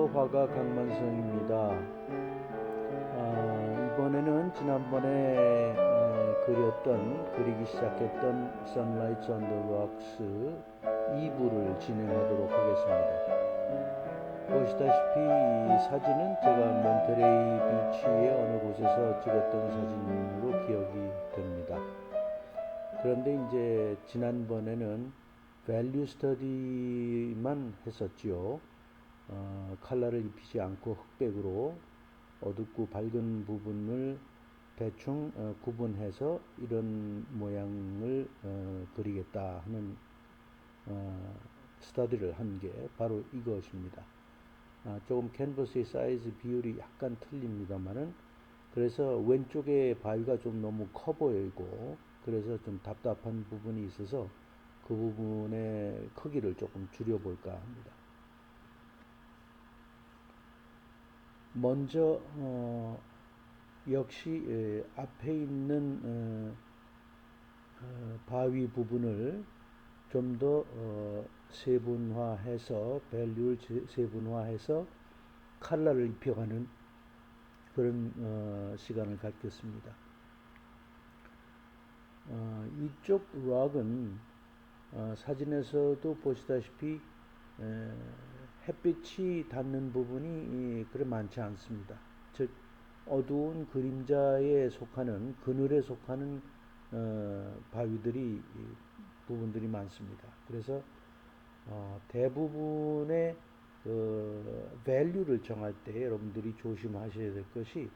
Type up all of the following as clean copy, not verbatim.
안녕하세요. 화가 강만성입니다. 이번에는 지난번에 그리기 시작했던 Sunlights on the Rocks 2부를 진행하도록 하겠습니다. 보시다시피 이 사진은 제가 몬테레이 비치의 어느 곳에서 찍었던 사진으로 기억이 됩니다. 그런데 이제 지난번에는 밸류 스터디만 했었지요. 칼라를 입히지 않고 흑백으로 어둡고 밝은 부분을 대충 구분해서 이런 모양을 그리겠다 하는 스터디를 한 게 바로 이것입니다. 조금 캔버스의 사이즈 비율이 약간 틀립니다만은 그래서 왼쪽에 바위가 좀 너무 커 보이고 그래서 좀 답답한 부분이 있어서 그 부분의 크기를 조금 줄여볼까 합니다. 먼저 역시 앞에 있는 바위 부분을 좀 더 세분화해서 밸류를 세분화해서 칼라를 입혀가는 그런 시간을 갖겠습니다. 이쪽 락은 사진에서도 보시다시피 햇빛이 닿는 부분이 그리 많지 않습니다. 즉 어두운 그림자에 속하는 그늘에 속하는 바위들이 부분들이 많습니다. 그래서 대부분의 밸류를 정할 때 여러분들이 조심하셔야 될 것이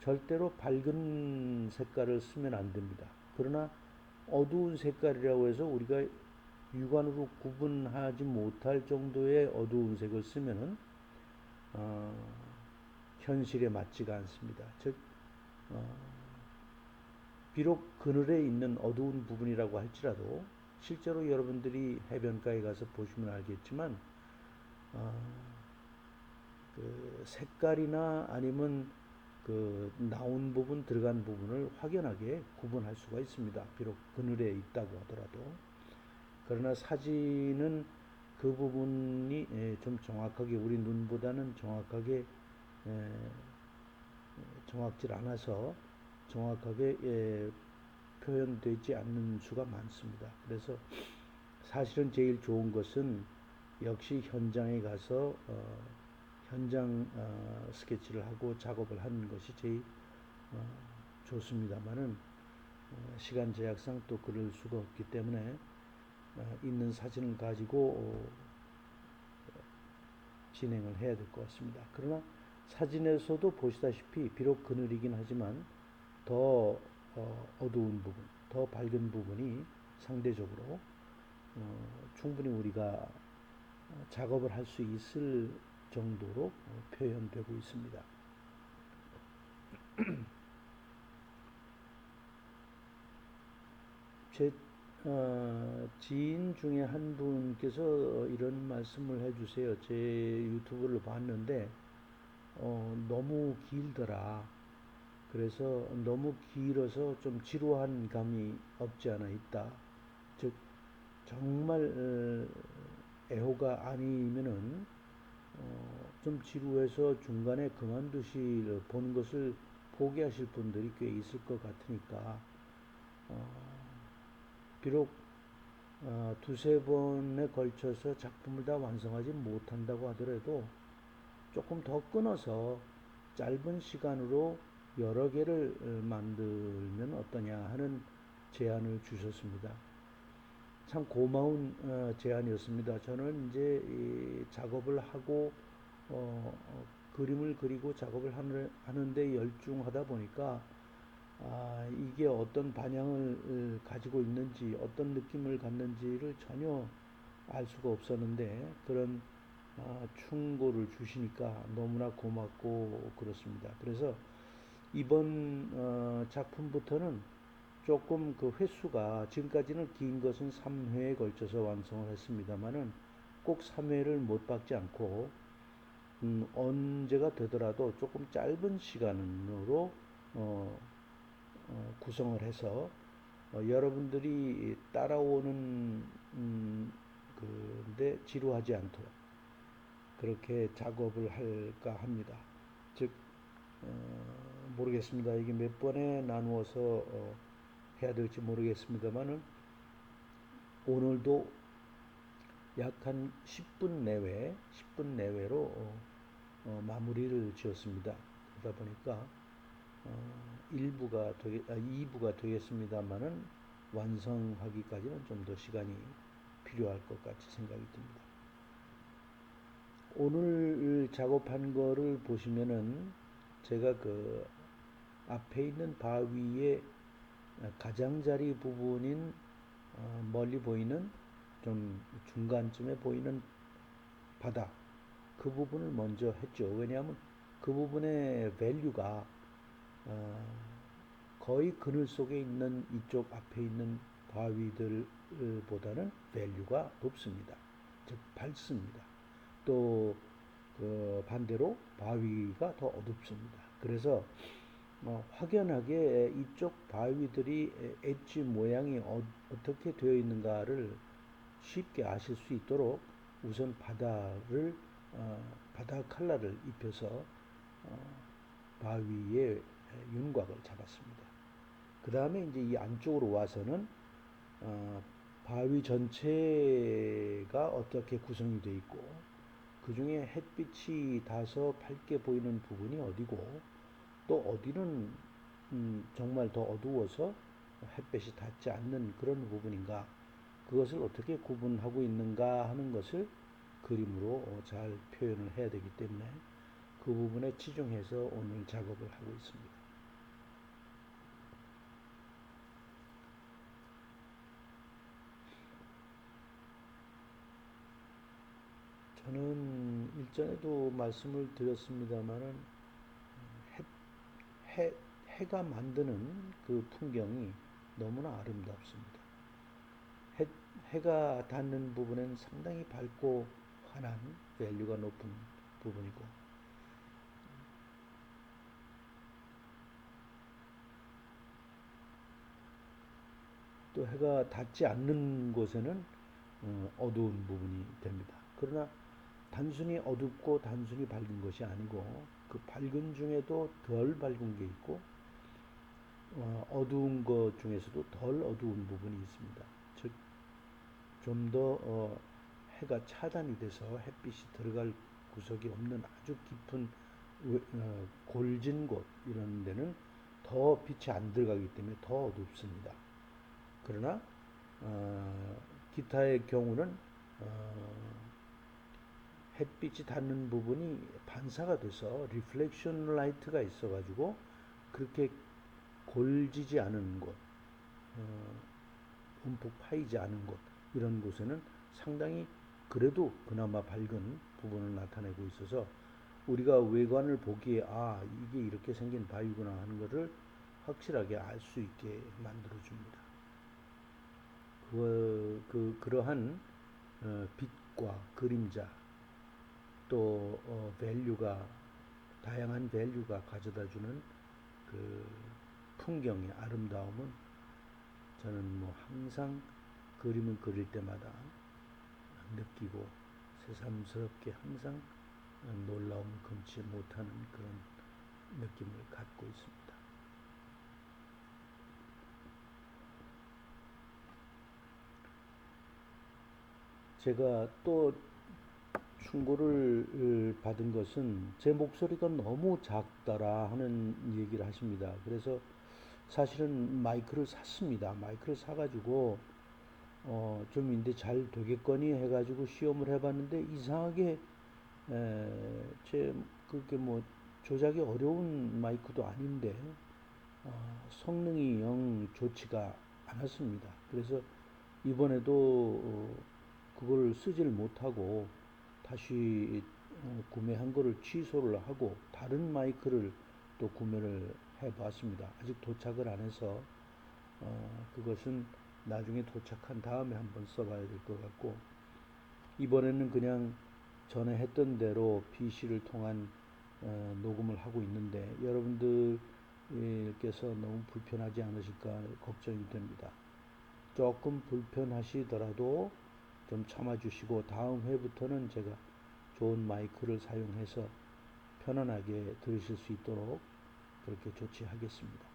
절대로 밝은 색깔을 쓰면 안 됩니다. 그러나 어두운 색깔이라고 해서 우리가 육안으로 구분하지 못할 정도의 어두운 색을 쓰면은 현실에 맞지가 않습니다. 즉 비록 그늘에 있는 어두운 부분이라고 할지라도 실제로 여러분들이 해변가에 가서 보시면 알겠지만 그 색깔이나 아니면 그 나온 부분 들어간 부분을 확연하게 구분할 수가 있습니다. 비록 그늘에 있다고 하더라도. 그러나 사진은 그 부분이 좀 정확하게 우리 눈보다는 정확하게 정확질 않아서 정확하게 표현되지 않는 수가 많습니다. 그래서 사실은 제일 좋은 것은 역시 현장에 가서 현장 스케치를 하고 작업을 하는 것이 제일 좋습니다만은 시간 제약상 또 그럴 수가 없기 때문에 있는 사진을 가지고 진행을 해야 될 것 같습니다. 그러나 사진에서도 보시다시피 비록 그늘이긴 하지만 더 어두운 부분, 더 밝은 부분이 상대적으로 충분히 우리가 작업을 할 수 있을 정도로 표현되고 있습니다. 제 지인 중에 한 분께서 이런 말씀을 해주세요. 제 유튜브를 봤는데 너무 길더라. 그래서 너무 길어서 좀 지루한 감이 없지 않아 있다. 즉 정말 애호가 아니면은 좀 지루해서 중간에 그만두실 보는 것을 포기하실 분들이 꽤 있을 것 같으니까 비록 두세 번에 걸쳐서 작품을 다 완성하지 못한다고 하더라도 조금 더 끊어서 짧은 시간으로 여러 개를 만들면 어떠냐 하는 제안을 주셨습니다. 참 고마운 제안이었습니다. 저는 이제 이 작업을 하고 그림을 그리고 작업을 하는데 열중하다 보니까 이게 어떤 방향을 가지고 있는지 어떤 느낌을 갖는지를 전혀 알 수가 없었는데 그런 충고를 주시니까 너무나 고맙고 그렇습니다. 그래서 이번 작품부터는 조금 그 횟수가 지금까지는 긴 것은 3회에 걸쳐서 완성을 했습니다만은 꼭 3회를 못 박지 않고 언제가 되더라도 조금 짧은 시간으로 구성을 해서 여러분들이 따라오는 근데 지루하지 않도록 그렇게 작업을 할까 합니다. 즉 모르겠습니다. 이게 몇 번에 나누어서 해야 될지 모르겠습니다만은 오늘도 약 한 10분 내외, 10분 내외로 마무리를 지었습니다. 그러다 보니까 2부가 되겠습니다만은 완성하기까지는 좀 더 시간이 필요할 것 같이 생각이 듭니다. 오늘 작업한 거를 보시면은 제가 그 앞에 있는 바위의 가장자리 부분인 멀리 보이는 좀 중간쯤에 보이는 바닥 그 부분을 먼저 했죠. 왜냐하면 그 부분의 밸류가 어, 거의 그늘 속에 있는 이쪽 앞에 있는 바위들보다는 밸류가 높습니다. 즉 밝습니다. 또 그 반대로 바위가 더 어둡습니다. 그래서 확연하게 이쪽 바위들이 엣지 모양이 어떻게 되어 있는가를 쉽게 아실 수 있도록 우선 바다 칼라를 입혀서 바위에 윤곽을 잡았습니다. 그 다음에 이제 이 안쪽으로 와서는 바위 전체가 어떻게 구성이 되어 있고 그 중에 햇빛이 닿아서 밝게 보이는 부분이 어디고 또 어디는 정말 더 어두워서 햇빛이 닿지 않는 그런 부분인가 그것을 어떻게 구분하고 있는가 하는 것을 그림으로 잘 표현을 해야 되기 때문에 그 부분에 치중해서 오늘 작업을 하고 있습니다. 저는 일전에도 말씀을 드렸습니다마는 해, 해가 만드는 그 풍경이 너무나 아름답습니다. 해, 해가 닿는 부분은 상당히 밝고 환한 밸류가 높은 부분이고 또 해가 닿지 않는 곳에는 어두운 부분이 됩니다. 그러나 단순히 어둡고 단순히 밝은 것이 아니고 그 밝은 중에도 덜 밝은 게 있고 어두운 것 중에서도 덜 어두운 부분이 있습니다. 즉 좀 더 해가 차단이 돼서 햇빛이 들어갈 구석이 없는 아주 깊은 골진 곳 이런 데는 더 빛이 안 들어가기 때문에 더 어둡습니다. 그러나 기타의 경우는 햇빛이 닿는 부분이 반사가 돼서 리플렉션 라이트가 있어가지고 그렇게 골지지 않은 곳, 움푹 파이지 않은 곳 이런 곳에는 상당히 그래도 그나마 밝은 부분을 나타내고 있어서 우리가 외관을 보기에 이게 이렇게 생긴 바위구나 하는 것을 확실하게 알 수 있게 만들어 줍니다. 그러한 빛과 그림자 또 밸류가 다양한 밸류가 가져다주는 그 풍경의 아름다움은 저는 뭐 항상 그림을 그릴 때마다 느끼고 새삼스럽게 항상 놀라움을 금치 못하는 그런 느낌을 갖고 있습니다. 제가 또 충고를 받은 것은 제 목소리가 너무 작다라 하는 얘기를 하십니다. 그래서 사실은 마이크를 샀습니다. 마이크를 사가지고 좀 이제 잘 되겠거니 해가지고 시험을 해봤는데 이상하게 제 그게 뭐 조작이 어려운 마이크도 아닌데 성능이 영 좋지가 않았습니다. 그래서 이번에도 그걸 쓰지를 못하고 다시 구매한 거를 취소를 하고 다른 마이크를 또 구매를 해봤습니다. 아직 도착을 안 해서 그것은 나중에 도착한 다음에 한번 써봐야 될 것 같고 이번에는 그냥 전에 했던 대로 PC를 통한 녹음을 하고 있는데 여러분들께서 너무 불편하지 않으실까 걱정이 됩니다. 조금 불편하시더라도 좀 참아주시고 다음 회부터는 제가 좋은 마이크를 사용해서 편안하게 들으실 수 있도록 그렇게 조치하겠습니다.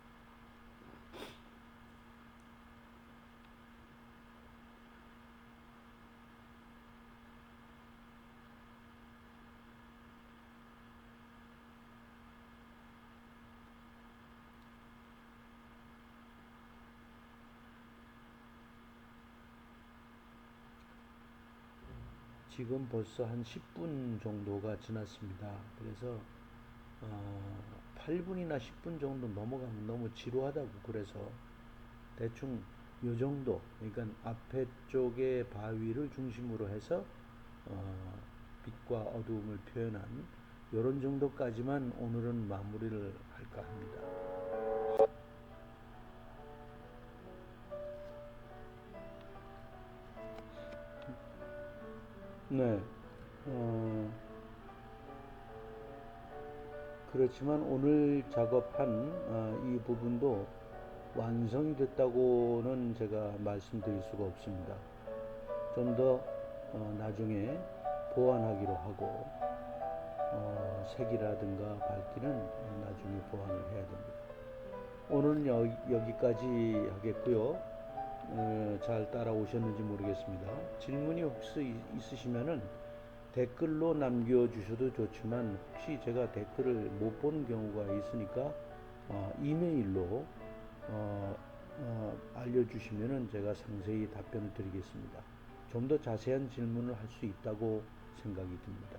지금 벌써 한 10분 정도가 지났습니다. 그래서 8분이나 10분 정도 넘어가면 너무 지루하다고, 그래서 대충 요 정도, 그러니까 앞에 쪽의 바위를 중심으로 해서 빛과 어두움을 표현한 요런 정도까지만 오늘은 마무리를 할까 합니다. 네. 그렇지만 오늘 작업한 이 부분도 완성이 됐다고는 제가 말씀드릴 수가 없습니다. 좀 더 나중에 보완하기로 하고, 색이라든가 밝기는 나중에 보완을 해야 됩니다. 오늘은 여기까지 하겠고요. 잘 따라오셨는지 모르겠습니다. 질문이 혹시 있으시면은 댓글로 남겨주셔도 좋지만, 혹시 제가 댓글을 못 보는 경우가 있으니까 이메일로 알려주시면은 제가 상세히 답변을 드리겠습니다. 좀 더 자세한 질문을 할 수 있다고 생각이 듭니다.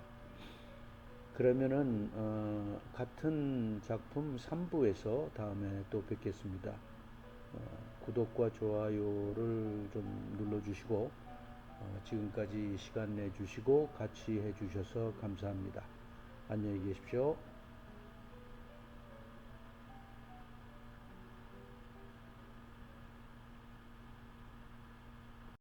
그러면은 같은 작품 3부에서 다음에 또 뵙겠습니다. 구독과 좋아요를 좀 눌러주시고, 지금까지 시간 내주시고 같이 해주셔서 감사합니다. 안녕히 계십시오.